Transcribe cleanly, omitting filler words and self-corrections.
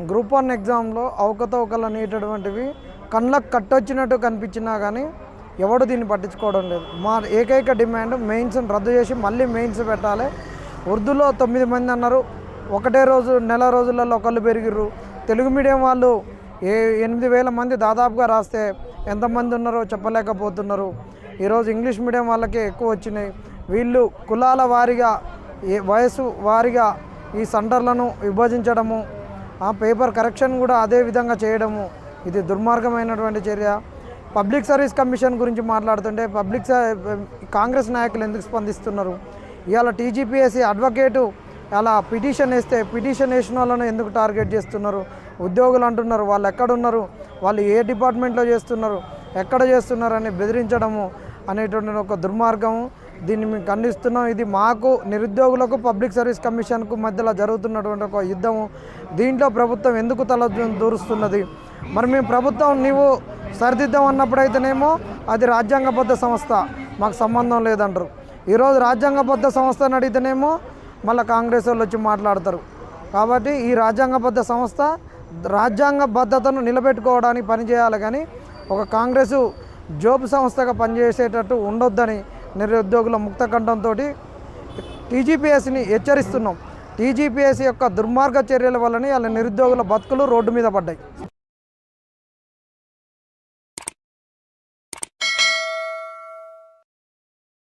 Group 1 ఎగ్జామ్లో అవకతవకలు అనేటటువంటివి కళ్ళకు కట్టొచ్చినట్టు కనిపించినా కానీ ఎవడు దీన్ని పట్టించుకోవడం లేదు. మా ఏకైక డిమాండ్ మెయిన్స్ని రద్దు చేసి మళ్ళీ మెయిన్స్ పెట్టాలి. ఉర్దూలో 9 మంది అన్నారు, ఒకటే రోజు నెల రోజులలో ఒకళ్ళు పెరిగిర్రు. తెలుగు మీడియం వాళ్ళు 8,000 మంది దాదాపుగా రాస్తే ఎంతమంది ఉన్నారో చెప్పలేకపోతున్నారు. ఈరోజు ఇంగ్లీష్ మీడియం వాళ్ళకే ఎక్కువ వచ్చినాయి. వీళ్ళు కులాల వారీగా వయసు వారీగా ఈ సెంటర్లను విభజించడము, ఆ పేపర్ కరెక్షన్ కూడా అదే విధంగా చేయడము ఇది దుర్మార్గమైనటువంటి చర్య. పబ్లిక్ సర్వీస్ కమిషన్ గురించి మాట్లాడుతుంటే కాంగ్రెస్ నాయకులు ఎందుకు స్పందిస్తున్నారు? ఇవాళ టీజీపీఎస్సీ అడ్వకేటు అలా పిటిషన్ వేసిన వాళ్ళను ఎందుకు టార్గెట్ చేస్తున్నారు? ఉద్యోగులు అంటున్నారు, వాళ్ళు ఎక్కడున్నారు, వాళ్ళు ఏ డిపార్ట్మెంట్లో చేస్తున్నారు, ఎక్కడ చేస్తున్నారు అని బెదిరించడము అనేటువంటి ఒక దుర్మార్గము. దీన్ని మేము ఖండిస్తున్నాం. ఇది మాకు నిరుద్యోగులకు పబ్లిక్ సర్వీస్ కమిషన్కు మధ్యలో జరుగుతున్నటువంటి ఒక యుద్ధము. దీంట్లో ప్రభుత్వం ఎందుకు తల దూరుస్తున్నది? మరి మేము ప్రభుత్వం నీవు సరిదిద్దాం అన్నప్పుడైతేనేమో అది రాజ్యాంగబద్ధ సంస్థ, మాకు సంబంధం లేదంటారు. ఈరోజు రాజ్యాంగబద్ధ సంస్థను అడిగితేనేమో మళ్ళీ కాంగ్రెస్ వాళ్ళు వచ్చి మాట్లాడతారు. కాబట్టి ఈ రాజ్యాంగబద్ధ సంస్థ రాజ్యాంగబద్ధతను నిలబెట్టుకోవడానికి పనిచేయాలి, కానీ ఒక కాంగ్రెసు జోబ్ సంస్థగా పనిచేసేటట్టు ఉండొద్దని నిరుద్యోగుల ముక్తకంఠంతో టీజీపీఎస్సీని హెచ్చరిస్తున్నాం. టీజీపీఎస్సీ యొక్క దుర్మార్గ చర్యల వల్లనే వాళ్ళ నిరుద్యోగుల బతుకులు రోడ్డు మీద పడ్డాయి.